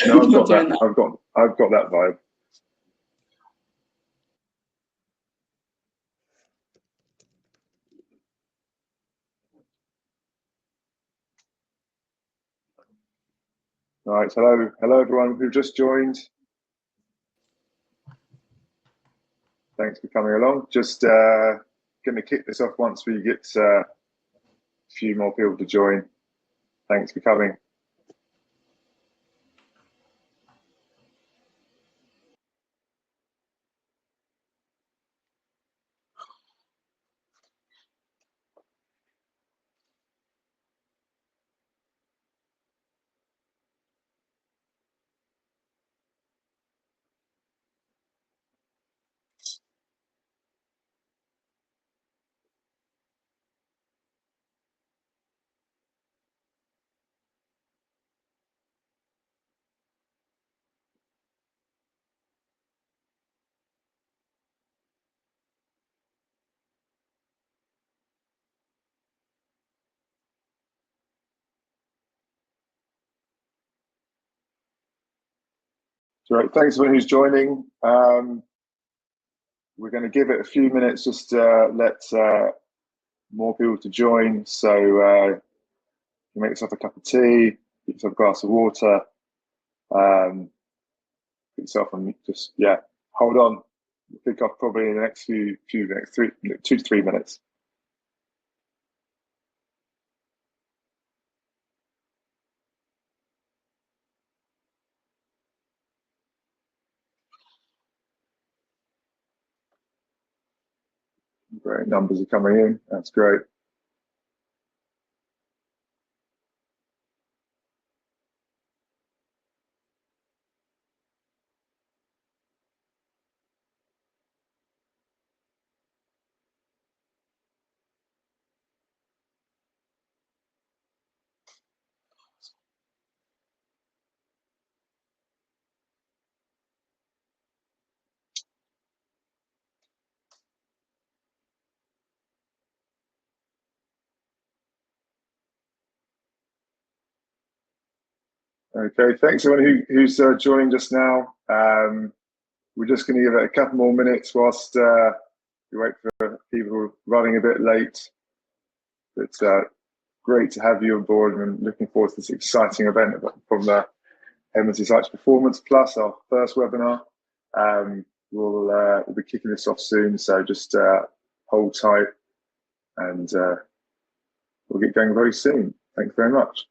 No, I've got doing that. that. I've got that vibe. All right, hello everyone who just joined. Thanks for coming along. Just going to kick this off once we get a few more people to join. Thanks for coming. Great. Thanks everyone who's joining. We're going to give it a few minutes just to let more people to join. So you make yourself a cup of tea, get yourself a glass of water, get yourself and just hold on. We'll pick up probably in the next few minutes, 2 to 3 minutes. Great, numbers are coming in. That's great. Okay, thanks everyone who's joining just now. We're just going to give it a couple more minutes whilst we wait for people who are running a bit late. It's great to have you on board and looking forward to this exciting event from the M&C Sites Performance Plus, our first webinar. We'll be kicking this off soon, so just hold tight and we'll get going very soon. Thanks very much.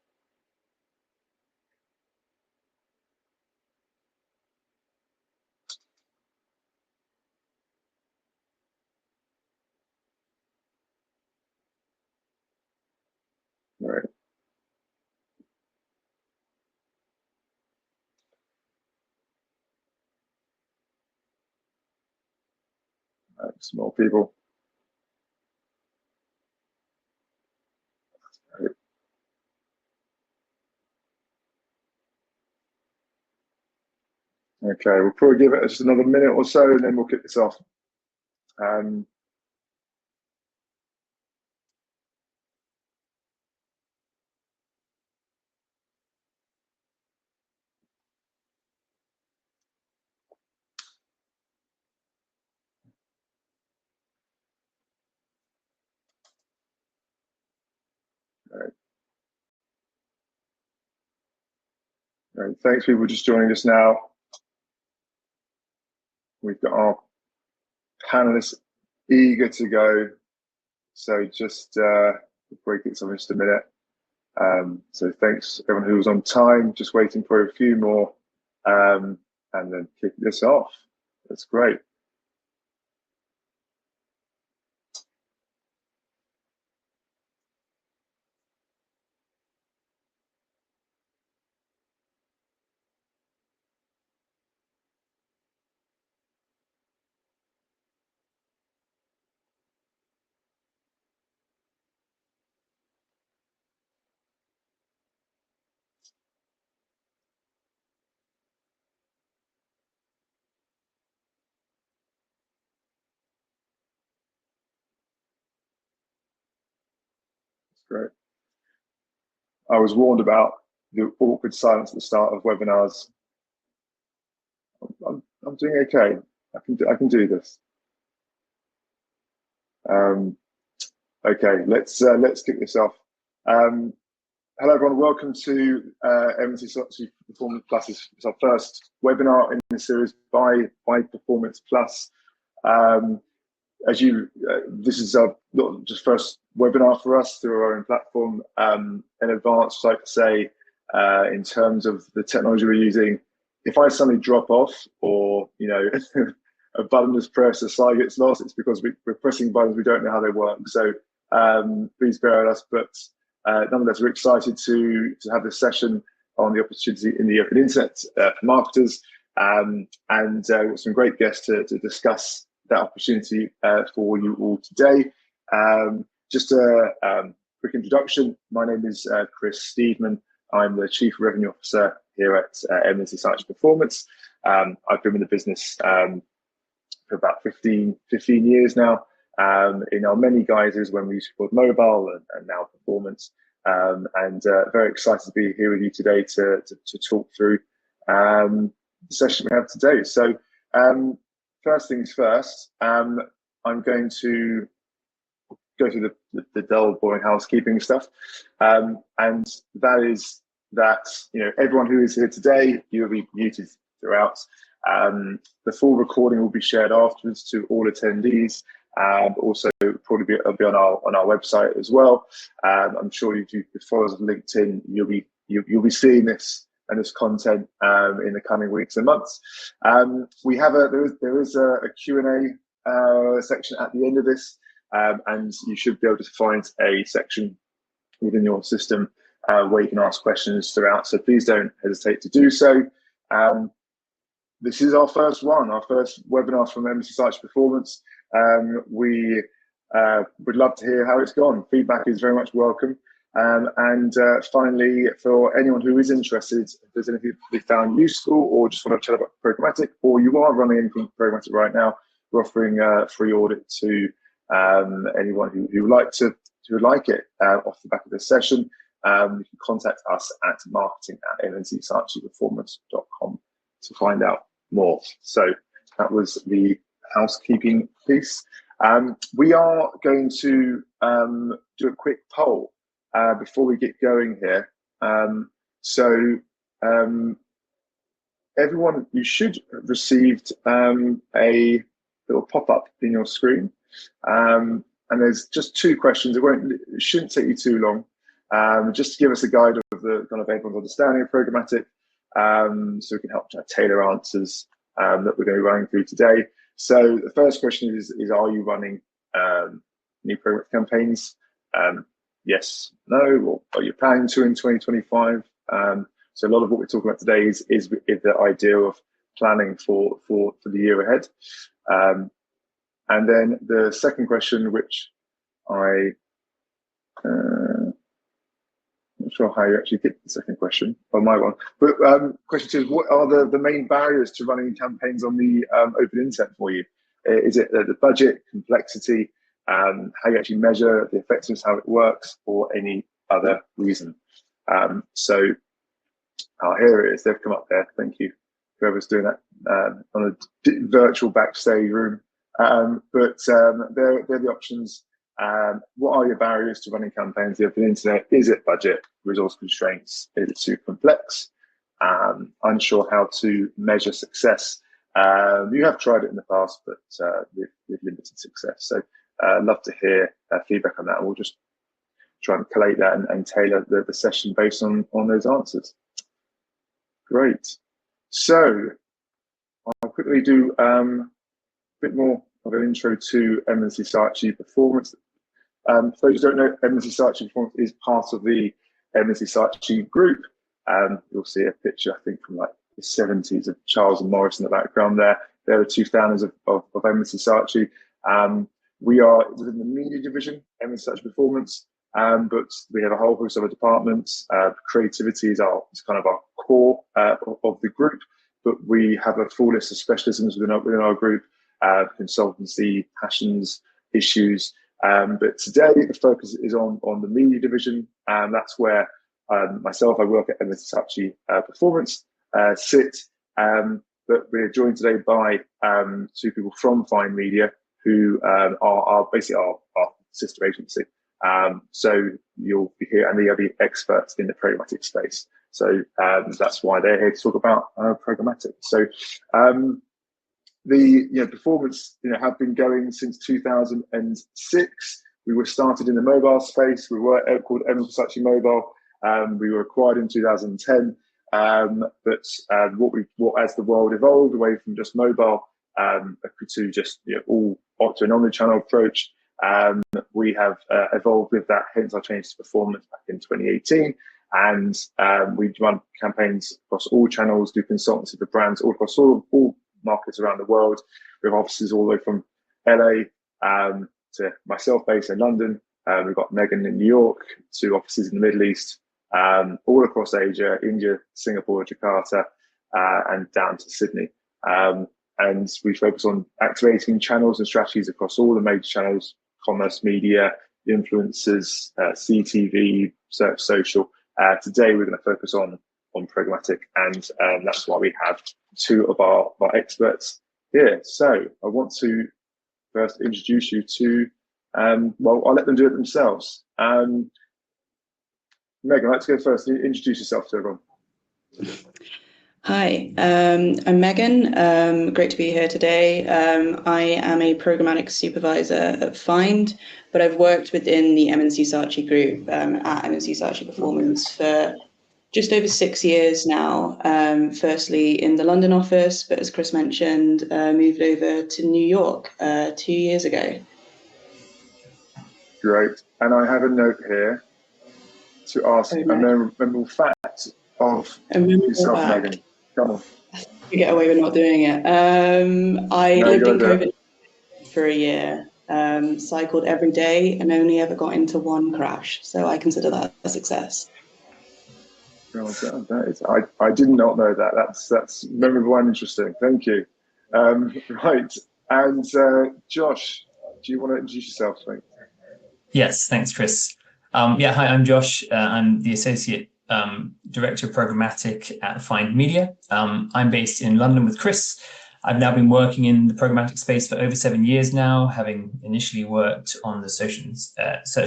All right. Some more people. Right. Okay, we'll probably give it just another minute or so and then we'll kick this off. All right. All right. Thanks people just joining us now. We've got our panelists eager to go. So just break it in just a minute. So thanks everyone who was on time, just waiting for a few more and then kick this off. That's great. That's great. I was warned about the awkward silence at the start of webinars. I'm doing okay. I can do this. Okay, let's kick this off. Hello everyone, welcome to M&T Strategy Performance Plus. It's our first webinar in the series by Performance Plus. This is our not just first webinar for us through our own platform. In advance, like I say, in terms of the technology we're using, if I suddenly drop off or a button is pressed, a slide gets lost, it's because we're pressing buttons, we don't know how they work. So please bear with us. But nonetheless, we're excited to have this session on the opportunity in the open internet for marketers, and with some great guests to discuss that opportunity for you all today. Just a quick introduction. My name is Chris Steedman. I'm the Chief Revenue Officer here at M&T Strategy Performance. I've been with the business for about 15 years now, in our many guises when we used to call it mobile and now performance. And very excited to be here with you today to talk through the session we have today. So first things first, I'm going to go through the dull, boring housekeeping stuff, and that is that everyone who is here today, you will be muted throughout. The full recording will be shared afterwards to all attendees. Also, probably be on our website as well. I'm sure if you follow us on LinkedIn, you'll be seeing this and this content in the coming weeks and months. We have there is a Q&A section at the end of this, and you should be able to find a section within your system where you can ask questions throughout. So please don't hesitate to do so. This is our first webinar from M&T Strategy Performance. We would love to hear how it's gone. Feedback is very much welcome. And finally, for anyone who is interested, if there's anything they found useful or just want to chat about Programmatic, or you are running anything Programmatic right now, we're offering a free audit to anyone who would like it off the back of this session. You can contact us at marketing@mntstrategyperformance.com to find out more. So that was the housekeeping piece. We are going to do a quick poll before we get going here. Everyone, you should have received a little pop-up in your screen, and there's just two questions. It shouldn't take you too long. Just to give us a guide of the kind of everyone's understanding of Programmatic, so we can help tailor answers that we're going to be running through today. So the first question is are you running new Programmatic campaigns? Yes, no, or are you planning to in 2025? So a lot of what we're talking about today is the idea of planning for the year ahead. And then the second question, which not sure how you actually get the second question on my one, but question two is, what are the main barriers to running campaigns on the open internet for you? Is it the budget, complexity, how you actually measure the effectiveness, how it works, or any other reason? So here it is. They've come up there. Thank you, whoever's doing that on a virtual backstage room. But they're the options. What are your barriers to running campaigns on the open internet? Is it budget, resource constraints? Is it too complex? Unsure how to measure success? You have tried it in the past, but with limited success. So I'd love to hear feedback on that. We'll just try and collate that and tailor the session based on those answers. Great. So I'll quickly do a bit more of an intro to M&T Strategy Performance. For those who don't know, M&T Strategy Performance is part of the M&T Strategy Group. You'll see a picture, I think, from like the 70s of Charles and Morris in the background there. They're the two founders of M&T Strategy. We are within the media division, M&T Strategy Performance, but we have a whole host of other departments. Creativity is kind of our core of the group, but we have a full list of specialisms within our group, consultancy, passions, issues. But today the focus is on the media division, and that's where myself, I work at M&T Strategy Performance, sit. but we're joined today by two people from Find Media who are basically our sister agency. So you'll be here, and they are the experts in the programmatic space. So that's why they're here to talk about programmatic. So the performance have been going since 2006. We were started in the mobile space. We were called Versace Mobile. We were acquired in 2010. But as the world evolved away from just mobile to just all to an omnichannel approach, we have evolved with that. Hence, our change to performance back in 2018, and we run campaigns across all channels, do consultancy for brands all across all markets around the world. We have offices all the way from LA to myself based in London. We've got Megan in New York, 2 offices in the Middle East, all across Asia, India, Singapore, Jakarta, and down to Sydney. And we focus on activating channels and strategies across all the major channels: commerce, media, influencers, CTV, search, social. Today, we're going to focus on programmatic, and that's why we have 2 of our experts here. So I want to first introduce you to, well, I'll let them do it themselves. Megan, I'd like to go first. Introduce yourself to everyone. Hi, I'm Megan. Great to be here today. I am a programmatic supervisor at Find, but I've worked within the M&C Saatchi group at M&C Saatchi Performance for just over 6 years now. Firstly in the London office, but as Chris mentioned, moved over to New York 2 years ago. Great. And I have a note here to ask a memorable fact of yourself, Megan. Come on. You get away with not doing it. I lived in COVID for a year, cycled every day, and only ever got into 1 crash. So I consider that a success. Oh, that is, I did not know that. That's memorable and interesting. Thank you. Right. And Josh, do you want to introduce yourself to me? Yes, thanks, Chris. Yeah, hi, I'm Josh. I'm the Associate Director of Programmatic at Find Media. I'm based in London with Chris. I've now been working in the programmatic space for over 7 years now, having initially worked on the search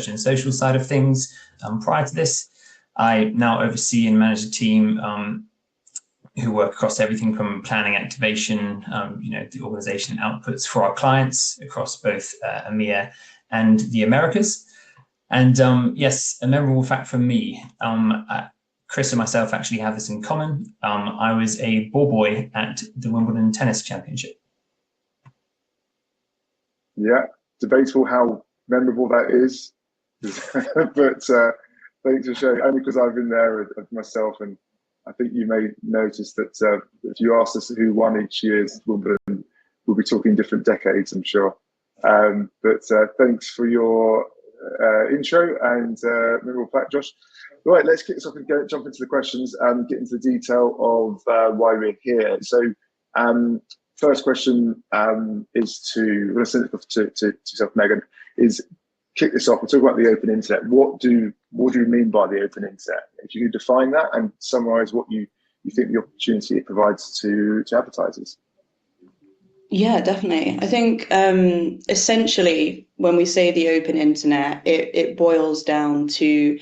and social side of things. Prior to this, I now oversee and manage a team who work across everything from planning, activation, the organization outputs for our clients across both EMEA and the Americas. And yes, a memorable fact from me, Chris and myself actually have this in common. I was a ball boy at the Wimbledon Tennis Championship. Yeah, debatable how memorable that is, but thanks for sharing, only because I've been there myself, and I think you may notice that if you asked us who won each year's Wimbledon, we'll be talking different decades, I'm sure. But thanks for your intro and memorable fact, Josh. Right, let's kick this off and jump into the questions and get into the detail of why we're here. So, first question is to yourself, Megan, is kick this off. We'll talk about the open internet. What do you mean by the open internet? If you could define that and summarize what you think the opportunity it provides to advertisers. Yeah, definitely. I think essentially when we say the open internet, it boils down to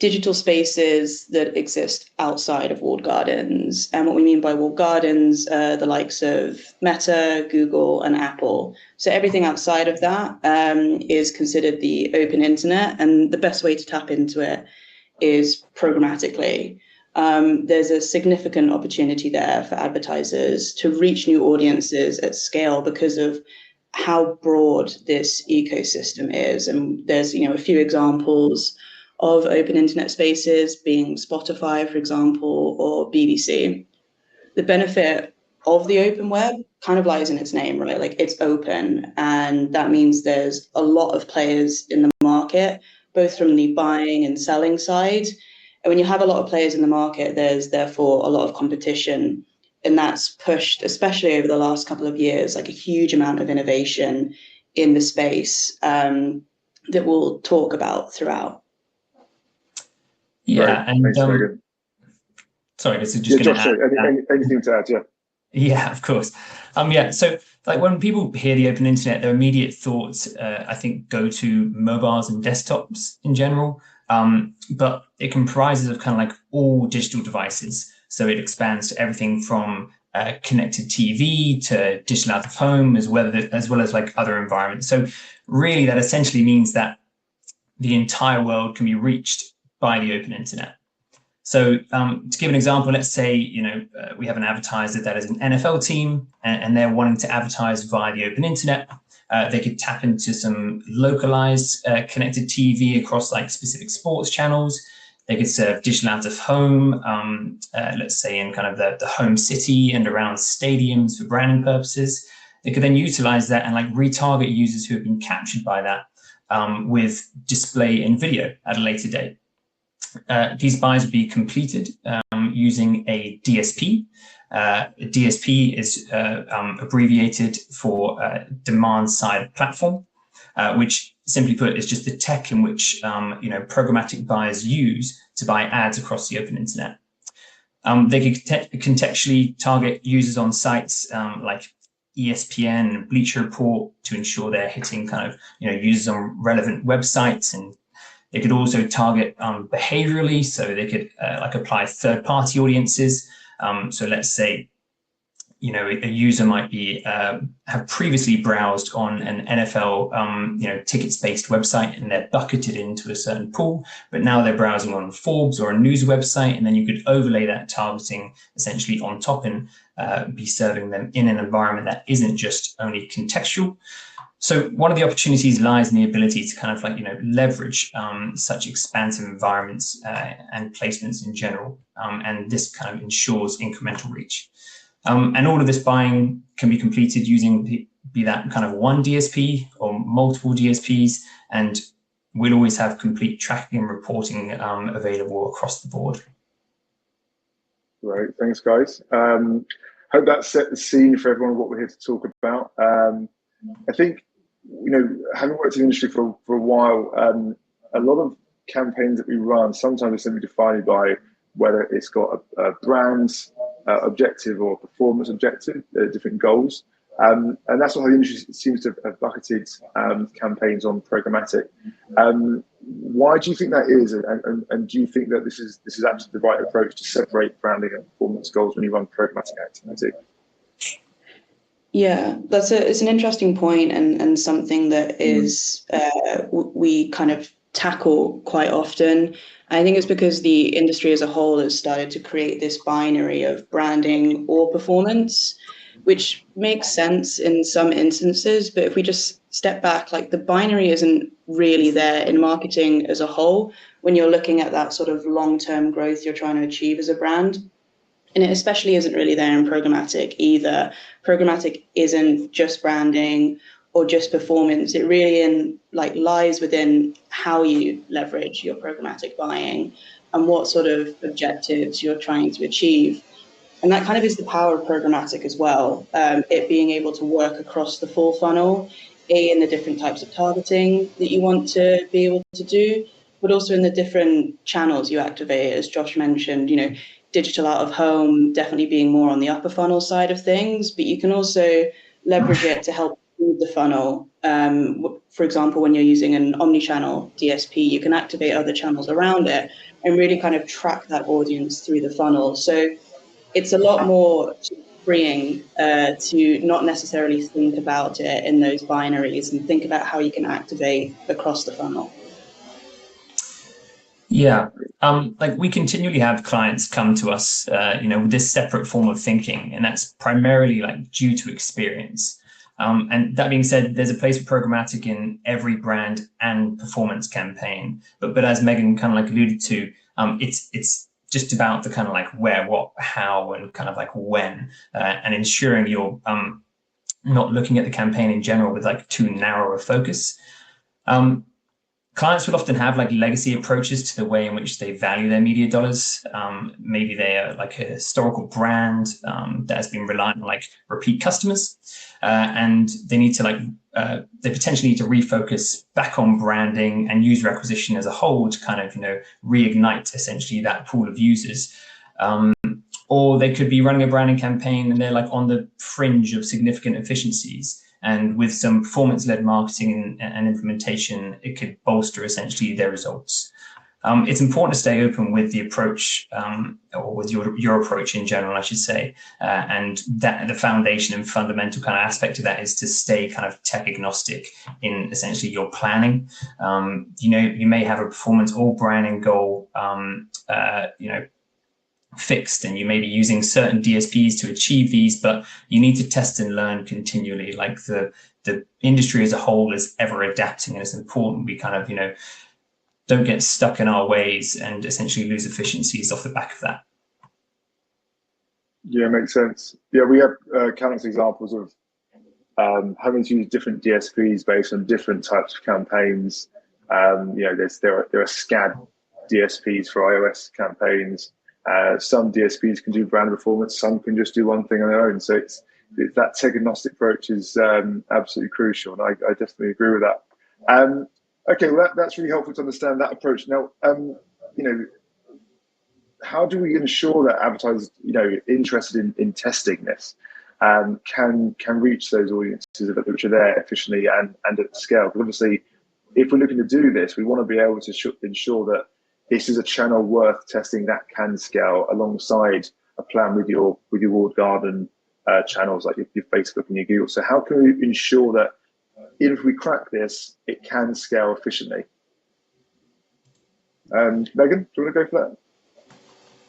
digital spaces that exist outside of walled gardens. And what we mean by walled gardens, the likes of Meta, Google, and Apple. So everything outside of that is considered the open internet. And the best way to tap into it is programmatically. There's a significant opportunity there for advertisers to reach new audiences at scale because of how broad this ecosystem is. And there's, a few examples of open internet spaces being Spotify, for example, or BBC. The benefit of the open web kind of lies in its name, right? Like, it's open, and that means there's a lot of players in the market, both from the buying and selling side. And when you have a lot of players in the market, there's therefore a lot of competition. And that's pushed, especially over the last couple of years, like a huge amount of innovation in the space that we'll talk about throughout. Yeah, right. and thanks, Megan. Sorry, this is just going to add. Anything to add? Yeah. Yeah, of course. Yeah, so like when people hear the open internet, their immediate thoughts, I think, go to mobiles and desktops in general. But it comprises of kind of like all digital devices. So it expands to everything from connected TV to digital out of home, as well as like other environments. So really, that essentially means that the entire world can be reached by the open internet. So to give an example, let's say, we have an advertiser that is an NFL team and they're wanting to advertise via the open internet. They could tap into some localized connected TV across like specific sports channels. They could serve digital out of home, let's say in kind of the home city and around stadiums for branding purposes. They could then utilize that and like retarget users who have been captured by that with display and video at a later date. These buys would be completed using a DSP. A DSP is abbreviated for demand side platform, which simply put is just the tech in which programmatic buyers use to buy ads across the open internet. They could contextually target users on sites like ESPN and Bleacher Report to ensure they're hitting kind of users on relevant websites, and they could also target behaviorally, so they could like apply third-party audiences. So let's say a user might be have previously browsed on an NFL tickets-based website, and they're bucketed into a certain pool, but now they're browsing on Forbes or a news website, and then you could overlay that targeting essentially on top and be serving them in an environment that isn't just only contextual. So one of the opportunities lies in the ability to kind of like, leverage such expansive environments and placements in general. And this kind of ensures incremental reach. And all of this buying can be completed using be that kind of one DSP or multiple DSPs. And we'll always have complete tracking and reporting available across the board. Great, thanks guys. Hope that set the scene for everyone what we're here to talk about. I think, having worked in the industry for a while, a lot of campaigns that we run sometimes are simply defined by whether it's got a brand objective or performance objective, different goals. And that's what the industry seems to have bucketed campaigns on programmatic. Why do you think that is? And do you think that this is actually the right approach to separate branding and performance goals when you run programmatic activity? Yeah, it's an interesting point and something that is we kind of tackle quite often. I think it's because the industry as a whole has started to create this binary of branding or performance, which makes sense in some instances. But if we just step back, like the binary isn't really there in marketing as a whole when you're looking at that sort of long-term growth you're trying to achieve as a brand. And it especially isn't really there in programmatic either. Programmatic isn't just branding or just performance. It really lies within how you leverage your programmatic buying and what sort of objectives you're trying to achieve. And that kind of is the power of programmatic as well. It being able to work across the full funnel, in the different types of targeting that you want to be able to do, but also in the different channels you activate, as Josh mentioned, digital out of home definitely being more on the upper funnel side of things, but you can also leverage it to help feed the funnel. For example, when you're using an omni-channel DSP, you can activate other channels around it and really kind of track that audience through the funnel. So it's a lot more freeing to not necessarily think about it in those binaries and think about how you can activate across the funnel. Yeah, like we continually have clients come to us, with this separate form of thinking, and that's primarily like due to experience. And that being said, there's a place for programmatic in every brand and performance campaign. But as Megan kind of like alluded to, it's just about the kind of like where, what, how, and kind of like when, and ensuring you're not looking at the campaign in general with like too narrow a focus. Clients will often have like legacy approaches to the way in which they value their media dollars. Maybe they are like a historical brand that has been reliant on like repeat customers, and they need to they potentially need to refocus back on branding and user acquisition as a whole to kind of reignite essentially that pool of users. or they could be running a branding campaign and they're like on the fringe of significant efficiencies. And with some performance-led marketing and implementation, it could bolster essentially their results. It's important to stay open with the approach, or with your approach in general, I should say, and that the foundation and fundamental kind of aspect of that is to stay kind of tech agnostic in essentially your planning. You may have a performance or branding goal, fixed, and you may be using certain DSPs to achieve these, but you need to test and learn continually. Like the industry as a whole is ever adapting, and it's important we kind of don't get stuck in our ways and essentially lose efficiencies off the back of that. Yeah, makes sense. Yeah, we have countless examples of having to use different DSPs based on different types of campaigns. There are SCAD DSPs for iOS campaigns. Some DSPs can do brand performance, some can just do one thing on their own. So it's that tech agnostic approach is absolutely crucial, and I definitely agree with that. Okay, well that's really helpful to understand that approach. Now, how do we ensure that advertisers, interested in testing this, can reach those audiences which are there efficiently and at scale? Because obviously, if we're looking to do this, we want to be able to ensure that this is a channel worth testing that can scale alongside a plan with your walled garden channels like your Facebook and your Google. So how can we ensure that if we crack this, it can scale efficiently? Megan, do you want to go for that?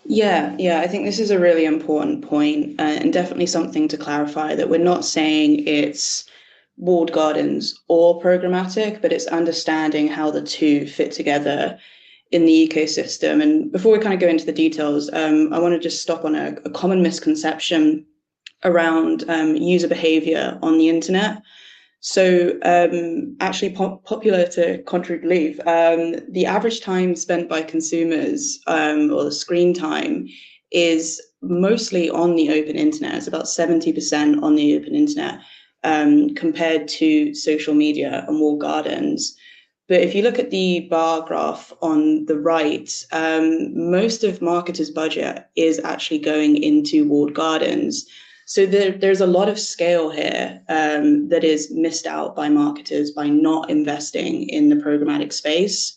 Yeah, I think this is a really important point, and definitely something to clarify, that we're not saying it's walled gardens or programmatic, but it's understanding how the two fit together in the ecosystem. And before we kind of go into the details, I want to just stop on a common misconception around user behavior on the internet. So actually popular to contrary belief, the average time spent by consumers, or the screen time, is mostly on the open internet. It's about 70% on the open internet, compared to social media and walled gardens. But if you look at the bar graph on the right, most of marketers' budget is actually going into walled gardens. So there's a lot of scale here that is missed out by marketers by not investing in the programmatic space.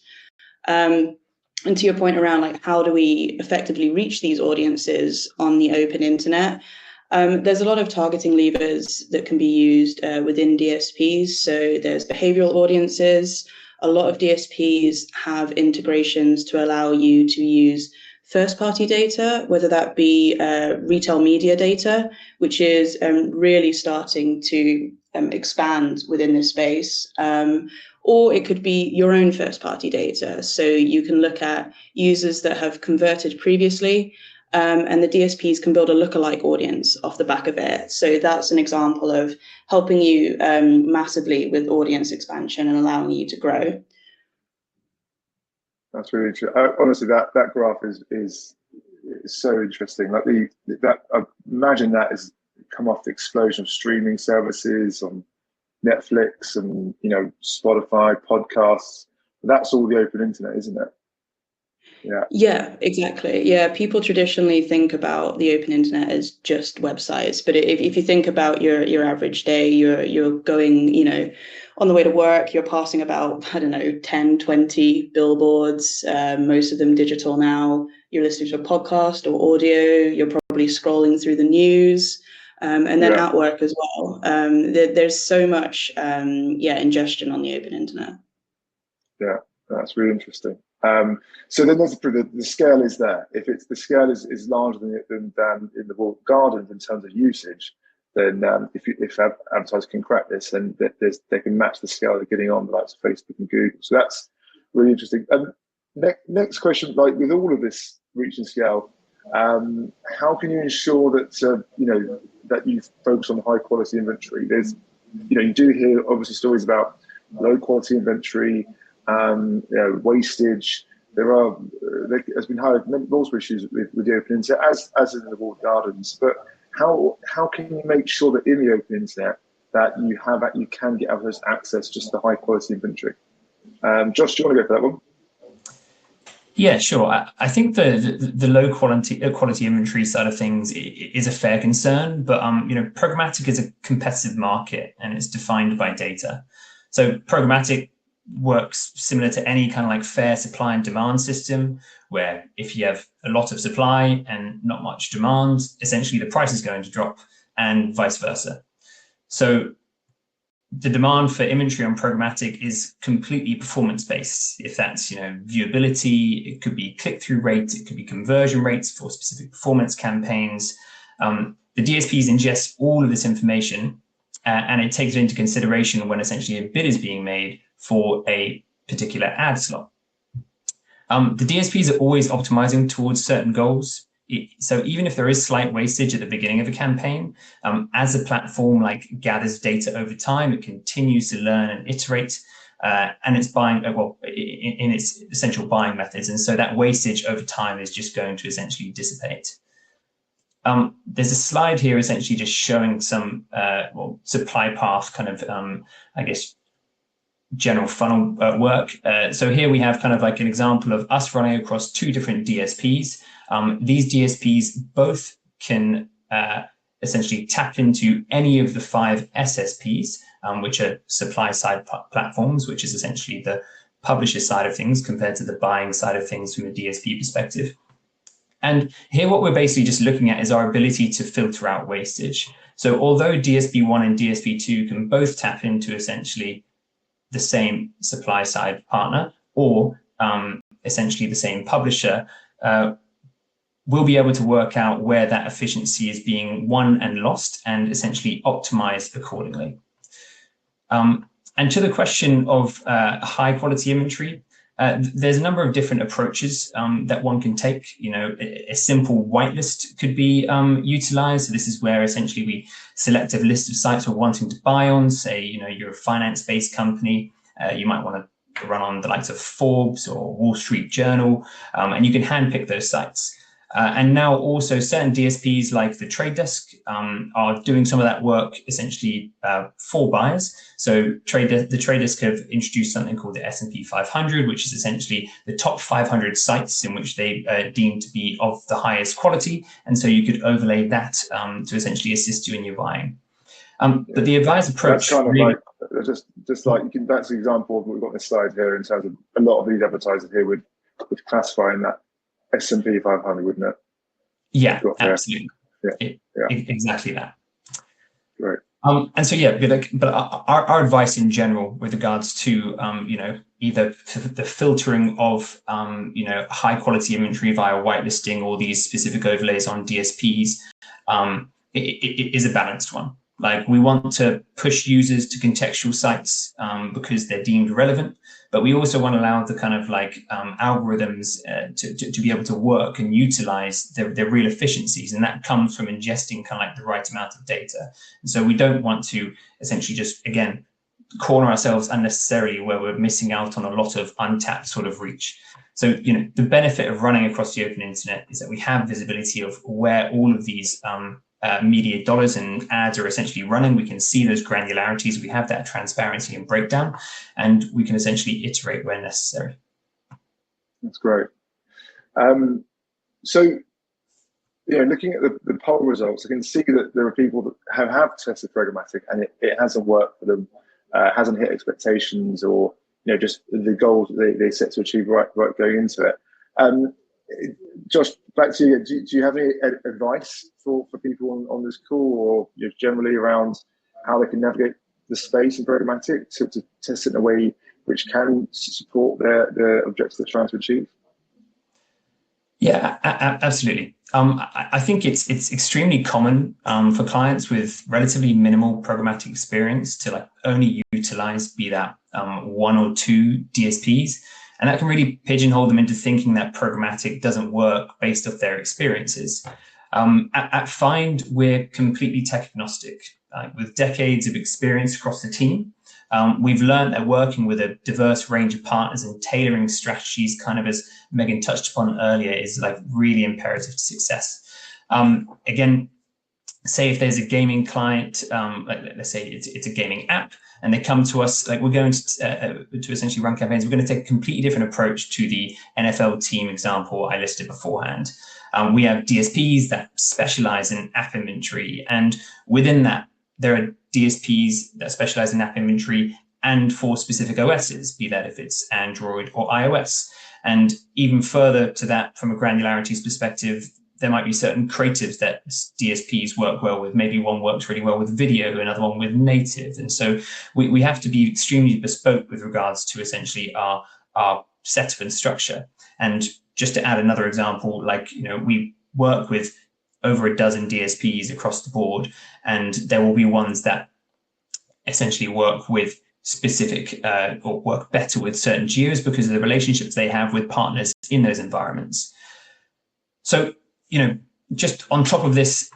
And to your point around like how do we effectively reach these audiences on the open internet, there's a lot of targeting levers that can be used within DSPs. So there's behavioral audiences. A lot of DSPs have integrations to allow you to use first-party data, whether that be retail media data, which is really starting to expand within this space, or it could be your own first-party data. So you can look at users that have converted previously, and the DSPs can build a lookalike audience off the back of it. So that's an example of helping you massively with audience expansion and allowing you to grow. That's really interesting. Honestly, that graph is so interesting. Like I imagine that has come off the explosion of streaming services on Netflix and Spotify, podcasts. That's all the open internet, isn't it? Yeah, exactly. Yeah, people traditionally think about the open internet as just websites, but if you think about your average day, you're going, on the way to work, you're passing about, 10, 20 billboards, most of them digital now. You're listening to a podcast or audio, you're probably scrolling through the news, and then at work as well. There's so much ingestion on the open internet. Yeah, that's really interesting. So then there's the scale is there. If the scale is larger than in the walled gardens in terms of usage, then if advertisers can crack this, then they can match the scale they're getting on the likes of Facebook and Google. So that's really interesting. Next question, like with all of this reach and scale, how can you ensure that that you focus on high quality inventory? There's you do hear obviously stories about low quality inventory, wastage. There has been multiple issues with the open internet, as in the walled gardens. But how can you make sure that in the open internet that you can get access just to high quality inventory? Josh, do you want to go for that one? Yeah, sure. I think the low quality inventory side of things is a fair concern, but programmatic is a competitive market and it's defined by data. So programmatic works similar to any kind of like fair supply and demand system, where if you have a lot of supply and not much demand, essentially the price is going to drop, and vice versa. So the demand for inventory on programmatic is completely performance-based. If that's viewability, it could be click-through rates, it could be conversion rates for specific performance campaigns. The DSPs ingest all of this information and it takes it into consideration when essentially a bid is being made for a particular ad slot. The DSPs are always optimizing towards certain goals. So even if there is slight wastage at the beginning of a campaign, as the platform gathers data over time, it continues to learn and iterate, and it's buying in its essential buying methods. And so that wastage over time is just going to essentially dissipate. There's a slide here essentially just showing some supply path kind of, I guess, general funnel work. So here we have kind of like an example of us running across two different DSPs. These DSPs both can essentially tap into any of the 5 SSPs, which are supply side platforms, which is essentially the publisher side of things compared to the buying side of things from a DSP perspective. And here what we're basically just looking at is our ability to filter out wastage. So although DSP1 and DSP2 can both tap into essentially the same supply side partner or essentially the same publisher, we'll be able to work out where that efficiency is being won and lost and essentially optimized accordingly. And to the question of high quality inventory, there's a number of different approaches that one can take. A simple whitelist could be utilized. So this is where essentially we select a list of sites we're wanting to buy on. Say, you're a finance-based company. You might want to run on the likes of Forbes or Wall Street Journal, and you can handpick those sites. And now also certain DSPs like the Trade Desk are doing some of that work essentially for buyers. So the Trade Desk have introduced something called the S&P 500, which is essentially the top 500 sites in which they deem to be of the highest quality. And so you could overlay that to essentially assist you in your buying. But the advised approach— that's kind of really, like, just like you can, that's the example of what we've got on this slide here in terms of a lot of these advertisers here would classify in that S&P 500, wouldn't it? Yeah, absolutely. Yeah. Exactly that. Right. And so, yeah, but our advice in general with regards to, either the filtering of, high quality inventory via whitelisting or these specific overlays on DSPs, it is a balanced one. Like, we want to push users to contextual sites because they're deemed relevant, but we also want to allow the kind of algorithms to be able to work and utilize their real efficiencies. And that comes from ingesting kind of like the right amount of data. And so we don't want to essentially just, again, corner ourselves unnecessarily where we're missing out on a lot of untapped sort of reach. So, the benefit of running across the open internet is that we have visibility of where all of these media dollars and ads are essentially running. We can see those granularities. We have that transparency and breakdown, and we can essentially iterate where necessary. That's great. So, looking at the poll results, I can see that there are people that have tested programmatic and it hasn't worked for them, hasn't hit expectations, or just the goals that they set to achieve right going into it. Josh, back to you. Do you have any advice for people on this call, or generally around how they can navigate the space in programmatic to test it in a way which can support their objectives they're trying to achieve? Yeah, absolutely. I think it's extremely common for clients with relatively minimal programmatic experience to only utilize be that 1 or 2 DSPs. And that can really pigeonhole them into thinking that programmatic doesn't work based off their experiences. At Find, we're completely tech agnostic. With decades of experience across the team, we've learned that working with a diverse range of partners and tailoring strategies, kind of as Megan touched upon earlier, is really imperative to success. Again, say if there's a gaming client, like let's say it's a gaming app, and they come to us, like we're going to essentially run campaigns. We're going to take a completely different approach to the NFL team example I listed beforehand. We have DSPs that specialize in app inventory, and within that, there are DSPs that specialize in app inventory and for specific OSs, be that if it's Android or iOS. And even further to that, from a granularities perspective, there might be certain creatives that DSPs work well with. Maybe one works really well with video, another one with native. And so we have to be extremely bespoke with regards to essentially our setup and structure. And just to add another example, like, we work with over a dozen DSPs across the board, and there will be ones that essentially work with specific or work better with certain geos because of the relationships they have with partners in those environments. So, just on top of this,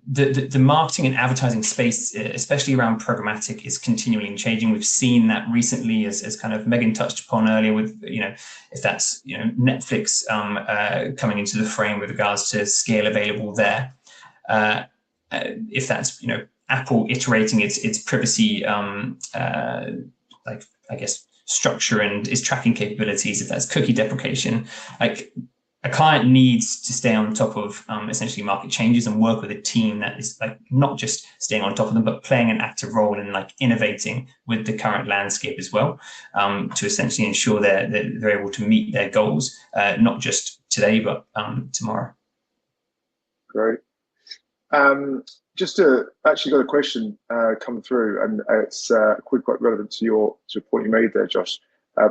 the marketing and advertising space, especially around programmatic, is continually changing. We've seen that recently, as kind of Megan touched upon earlier, with if that's Netflix coming into the frame with regards to scale available there. If that's Apple iterating its privacy structure and its tracking capabilities, if that's cookie deprecation, like a client needs to stay on top of essentially market changes and work with a team that is like not just staying on top of them, but playing an active role in like innovating with the current landscape as well, to essentially ensure they're able to meet their goals, not just today, but tomorrow. Great. Just actually got a question come through, and it's quite relevant to the point you made there, Josh.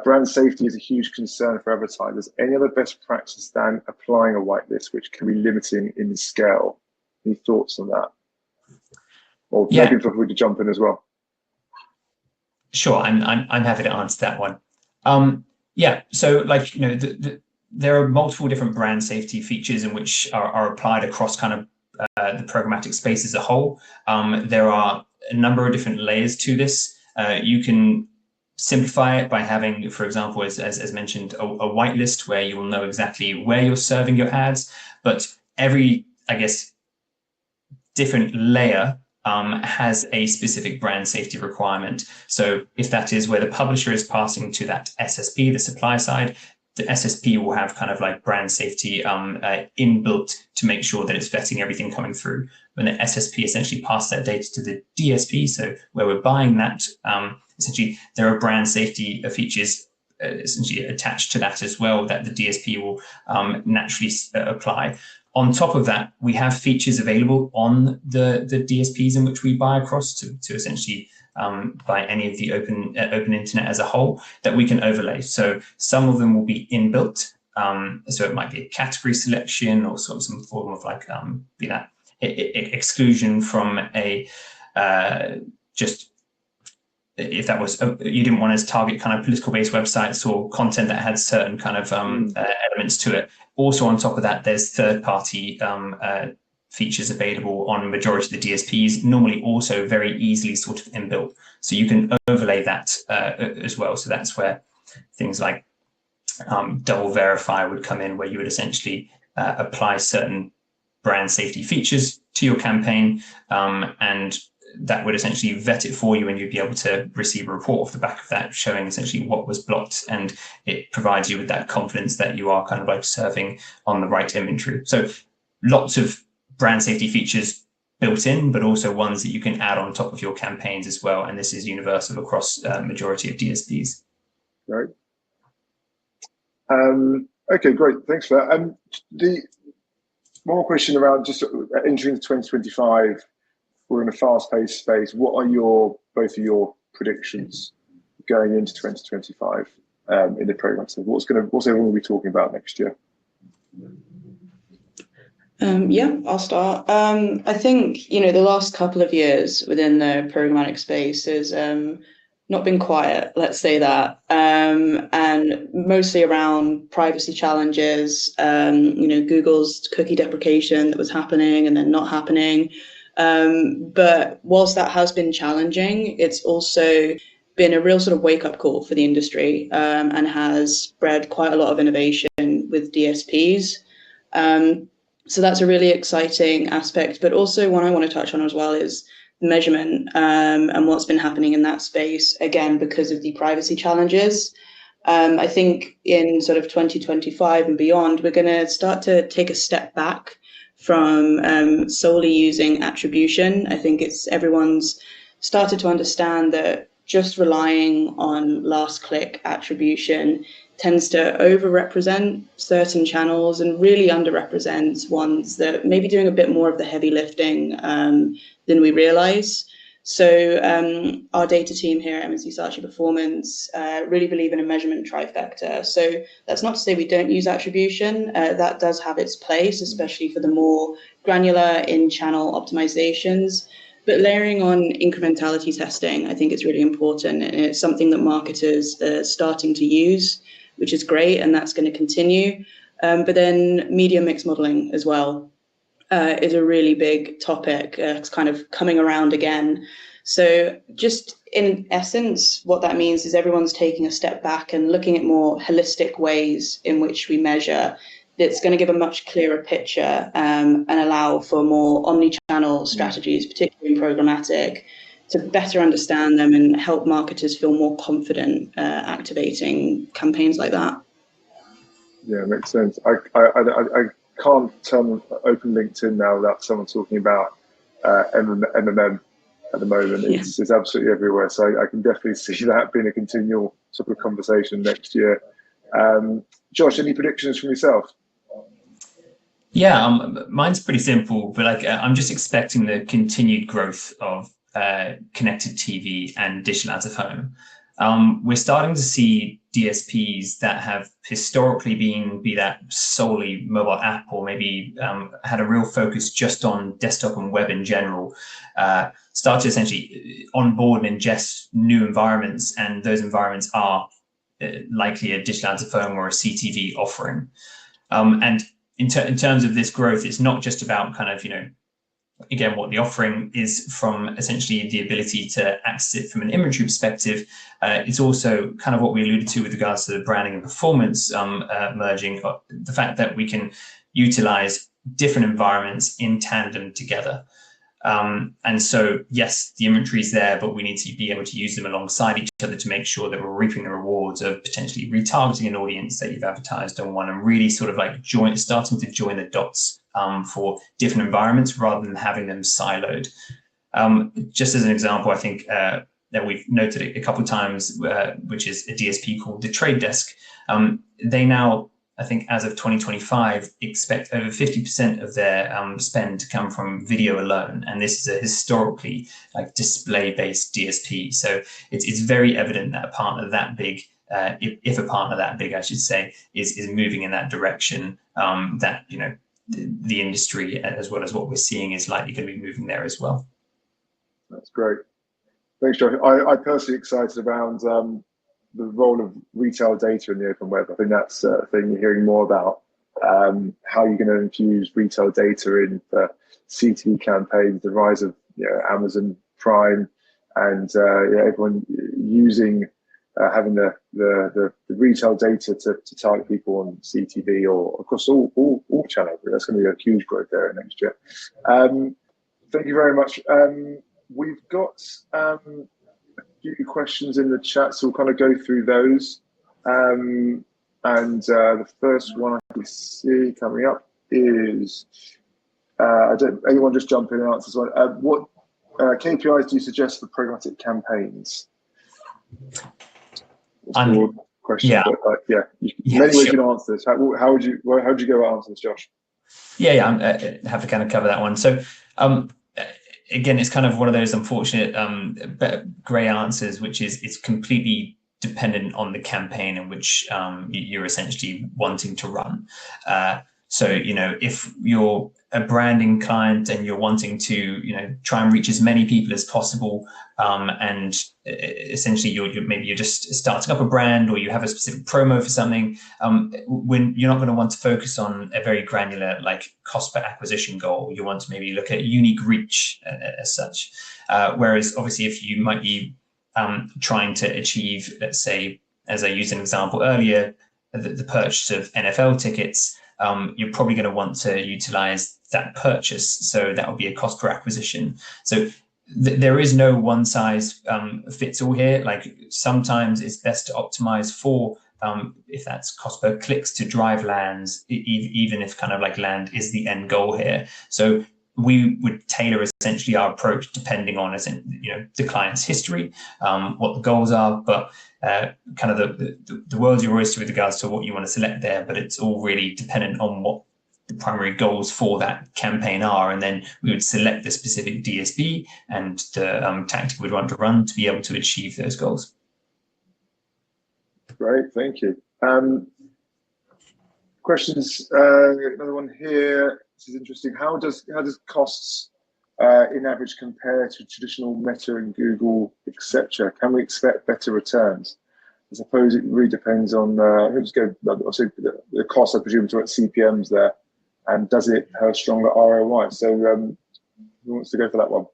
Brand safety is a huge concern for advertisers. Any other best practice than applying a whitelist, which can be limiting in scale? Any thoughts on that? Or maybe feel free to jump in as well. Sure, I'm happy to answer that one. So like there are multiple different brand safety features in which are applied across kind of the programmatic space as a whole. There are a number of different layers to this. You can simplify it by having, for example, as mentioned, a whitelist where you will know exactly where you're serving your ads, but every, different layer has a specific brand safety requirement. So if that is where the publisher is passing to that SSP, the supply side, the SSP will have kind of like brand safety inbuilt to make sure that it's vetting everything coming through. When the SSP essentially passes that data to the DSP, so where we're buying that, essentially there are brand safety features essentially attached to that as well that the DSP will naturally apply. On top of that, we have features available on the DSPs in which we buy across to essentially by any of the open internet as a whole that we can overlay. So some of them will be inbuilt. So it might be a category selection or some form of like be that exclusion from a just if that was you didn't want to target kind of political based websites or content that had certain kind of elements to it. Also on top of that, there's third party features available on a majority of the DSPs, normally also very easily sort of inbuilt. So you can overlay that as well. So that's where things like double verify would come in, where you would essentially apply certain brand safety features to your campaign, and that would essentially vet it for you, and you'd be able to receive a report off the back of that showing essentially what was blocked, and it provides you with that confidence that you are kind of like serving on the right inventory. So lots of brand safety features built in, but also ones that you can add on top of your campaigns as well. And this is universal across majority of DSPs. Right. Okay, great. Thanks for that. The one more question around just entering 2025. We're in a fast-paced space. What are both of your predictions going into 2025 in the program? So what's everyone will be talking about next year? I'll start. I think, the last couple of years within the programmatic space has not been quiet, let's say that, and mostly around privacy challenges, Google's cookie deprecation that was happening and then not happening. But whilst that has been challenging, it's also been a real sort of wake-up call for the industry, and has bred quite a lot of innovation with DSPs. So that's a really exciting aspect. But also one I want to touch on as well is measurement, and what's been happening in that space, again, because of the privacy challenges. I think in sort of 2025 and beyond, we're going to start to take a step back from solely using attribution. I think everyone's started to understand that just relying on last click attribution tends to overrepresent certain channels and really underrepresents ones that may be doing a bit more of the heavy lifting than we realize. So our data team here at MNC Saatchi Performance really believe in a measurement trifecta. So that's not to say we don't use attribution. That does have its place, especially for the more granular in-channel optimizations. But layering on incrementality testing, I think is really important. And it's something that marketers are starting to use, which is great, and that's going to continue. But then media mix modeling as well is a really big topic. It's kind of coming around again. So just in essence, what that means is everyone's taking a step back and looking at more holistic ways in which we measure. That's going to give a much clearer picture and allow for more omni-channel strategies, particularly in programmatic, to better understand them and help marketers feel more confident activating campaigns like that. Yeah, makes sense. I can't open LinkedIn now without someone talking about MMM at the moment. Yeah. It's absolutely everywhere. So I can definitely see that being a continual sort of conversation next year. Josh, any predictions from yourself? Yeah, mine's pretty simple, but I'm just expecting the continued growth of connected TV and digital out of home. We're starting to see DSPs that have historically be that solely mobile app, or maybe had a real focus just on desktop and web in general, start to essentially onboard and ingest new environments, and those environments are likely a digital out of home or a CTV offering. And in terms of this growth, it's not just about kind of, again, what the offering is from essentially the ability to access it from an inventory perspective. It's also kind of what we alluded to with regards to the branding and performance merging, the fact that we can utilize different environments in tandem together. And so, yes, the inventory is there, but we need to be able to use them alongside each other to make sure that we're reaping the rewards of potentially retargeting an audience that you've advertised on one, and really sort of like starting to join the dots for different environments rather than having them siloed. Just as an example, I think that we've noted a couple of times, which is a DSP called The Trade Desk. They now, I think as of 2025, expect over 50% of their spend to come from video alone. And this is a historically display-based DSP. So it's very evident that a partner that big, if a partner that big, I should say, is moving in that direction, that, the industry, as well as what we're seeing, is likely going to be moving there as well. That's great. Thanks, Josh. I personally excited around the role of retail data in the open web. I think that's a thing you're hearing more about. How you're going to infuse retail data in for CTV campaigns, the rise of Amazon Prime, and everyone using having the retail data to target people on CTV or across all channels. That's going to be a huge growth area next year. Thank you very much. We've got a few questions in the chat, so we'll kind of go through those. And the first one I can see coming up is, anyone just jump in and answer this one. What KPIs do you suggest for programmatic campaigns? Question, yeah, but many ways you can answer this. How would you go about answering this, Josh? I have to kind of cover that one. So again, it's kind of one of those unfortunate grey answers, which is it's completely dependent on the campaign in which you're essentially wanting to run. So, if you're a branding client and you're wanting to, try and reach as many people as possible, and essentially you're just starting up a brand, or you have a specific promo for something, when you're not going to want to focus on a very granular cost per acquisition goal. You want to maybe look at unique reach as such. Whereas obviously if you might be trying to achieve, let's say, as I used an example earlier, the purchase of NFL tickets, you're probably going to want to utilize that purchase. So that will be a cost per acquisition. So there is no one size fits all here. Like sometimes it's best to optimize for if that's cost per clicks to drive lands, even if kind of like land is the end goal here. So we would tailor essentially our approach depending on, as in, the client's history, what the goals are, but kind of the world's your oyster with regards to what you want to select there. But it's all really dependent on what the primary goals for that campaign are, and then we would select the specific DSP and the tactic we'd want to run to be able to achieve those goals. Great, thank you. Questions? Another one here. This is interesting. How does costs in average compare to traditional Meta and Google, etc.? Can we expect better returns? I suppose it really depends on. Let's go. Also, the cost, I presume, to what CPMs there, and does it have a stronger ROI? So, who wants to go for that one?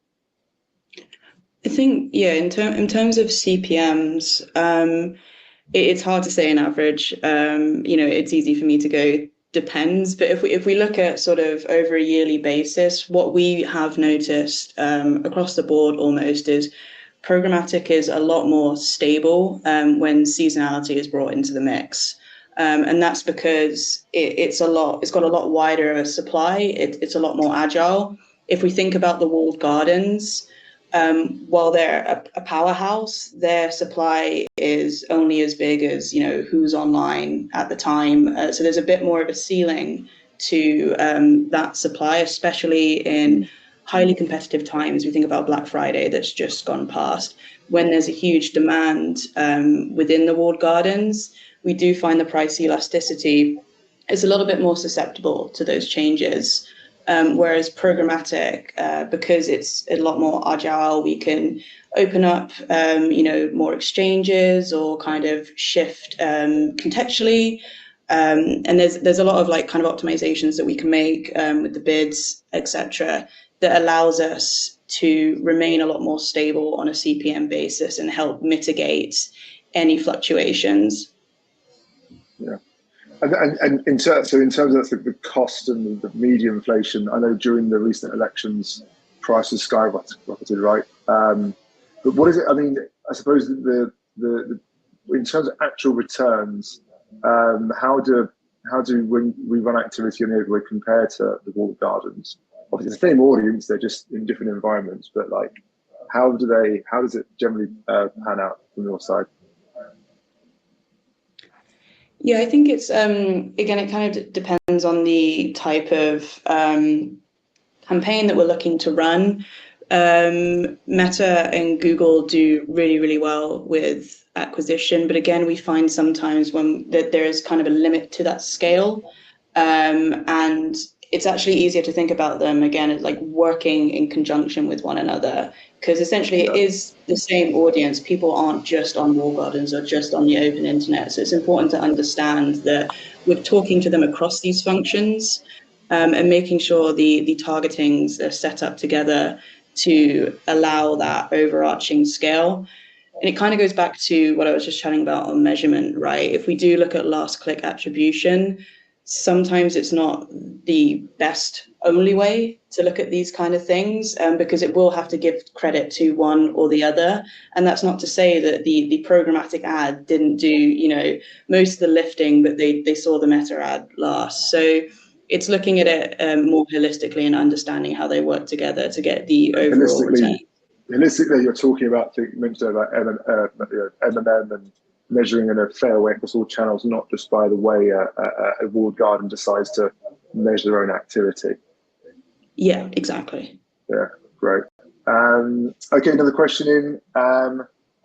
I think, yeah, in terms of CPMs, it's hard to say an average. It's easy for me to go depends, but if we look at sort of over a yearly basis, what we have noticed across the board almost is programmatic is a lot more stable when seasonality is brought into the mix. And that's because it's got a lot wider of a supply. It's a lot more agile. If we think about the walled gardens, while they're a powerhouse, their supply is only as big as who's online at the time. So there's a bit more of a ceiling to that supply, especially in highly competitive times. We think about Black Friday that's just gone past. When there's a huge demand within the walled gardens, we do find the price elasticity is a little bit more susceptible to those changes. Whereas programmatic, because it's a lot more agile, we can open up, more exchanges or kind of shift contextually. And there's a lot of like kind of optimizations that we can make with the bids, etc., that allows us to remain a lot more stable on a CPM basis and help mitigate any fluctuations. Yeah. And in terms of the cost and the media inflation, I know during the recent elections, prices skyrocketed, right? But what is it? I mean, I suppose the in terms of actual returns, how do when we run activity on here, we compare to the walled gardens? Obviously, it's the same audience; they're just in different environments. But like, how does it generally pan out from your side? Yeah, I think it's again, it kind of depends on the type of campaign that we're looking to run. Meta and Google do really, really well with acquisition, but again, we find sometimes that there is kind of a limit to that scale, and it's actually easier to think about them again as like working in conjunction with one another, because essentially it is the same audience. People aren't just on walled gardens or just on the open internet. So it's important to understand that we're talking to them across these functions and making sure the targetings are set up together to allow that overarching scale. And it kind of goes back to what I was just chatting about on measurement, right? If we do look at last click attribution, sometimes it's not the best only way to look at these kind of things, because it will have to give credit to one or the other. And that's not to say that the programmatic ad didn't do, most of the lifting, but they saw the Meta ad last. So it's looking at it more holistically and understanding how they work together to get the overall return. Holistically, you're talking about, you mentioned about MMM and measuring in a fair way across all channels, not just by the way a walled garden decides to measure their own activity. Yeah, exactly. Yeah, great. Okay, another question in.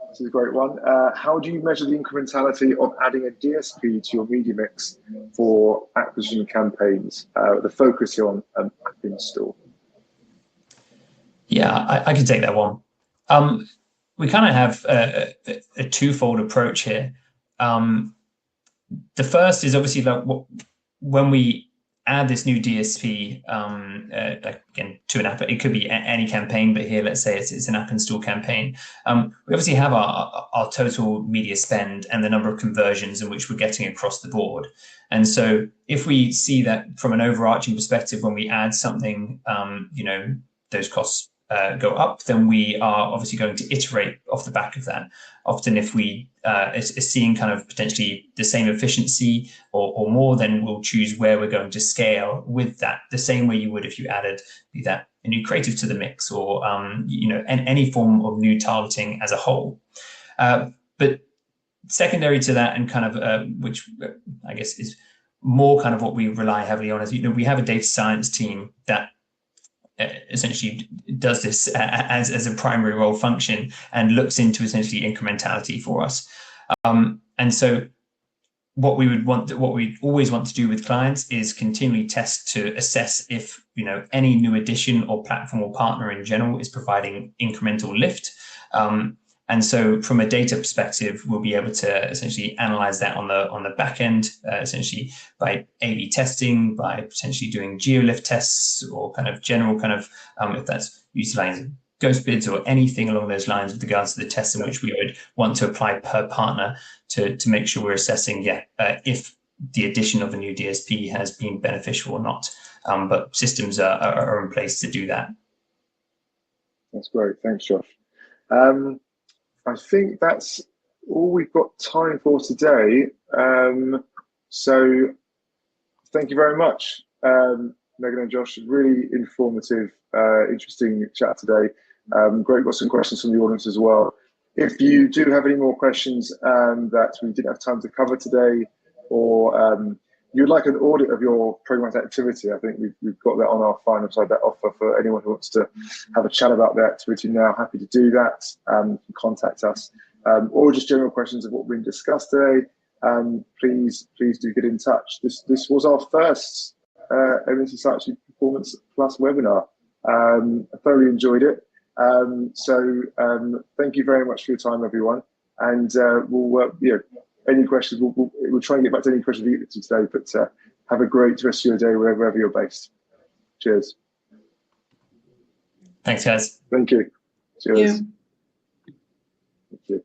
This is a great one. How do you measure the incrementality of adding a DSP to your media mix for acquisition campaigns? The focus here on app install. Yeah, I can take that one. We kind of have a twofold approach here. The first is obviously like when we add this new DSP again to an app. It could be any campaign, but here let's say it's an app install campaign. We obviously have our total media spend and the number of conversions in which we're getting across the board. And so if we see that from an overarching perspective, when we add something, those costs go up, then we are obviously going to iterate off the back of that. Often if we are seeing kind of potentially the same efficiency or more, then we'll choose where we're going to scale with that, the same way you would if you added a new creative to the mix, or any form of new targeting as a whole. But secondary to that, and kind of which I guess is more kind of what we rely heavily on, is we have a data science team that essentially does this as a primary role function and looks into essentially incrementality for us. And so what we always want to do with clients is continually test to assess if any new addition or platform or partner in general is providing incremental lift. And so from a data perspective, we'll be able to essentially analyze that on the back end, essentially by A/B testing, by potentially doing geolift tests, or kind of general kind of, if that's utilizing ghost bids or anything along those lines with regards to the tests in which we would want to apply per partner to make sure we're assessing, if the addition of a new DSP has been beneficial or not. But systems are in place to do that. That's great. Thanks, Josh. I think that's all we've got time for today. So thank you very much, Megan and Josh. Really informative, interesting chat today. Great, got some questions from the audience as well. If you do have any more questions that we didn't have time to cover today, or you'd like an audit of your programmatic activity, I think we've got that on our final side, that offer for anyone who wants to have a chat about their activity now. Happy to do that. You can contact us. Or just general questions of what we've discussed today. Please do get in touch. This was our first M&C Society Performance Plus webinar. I thoroughly enjoyed it. So thank you very much for your time, everyone. And we'll any questions, we'll try and get back to any questions today, but have a great rest of your day wherever you're based. Cheers. Thanks, guys. Thank you. Cheers. Yeah. Thank you.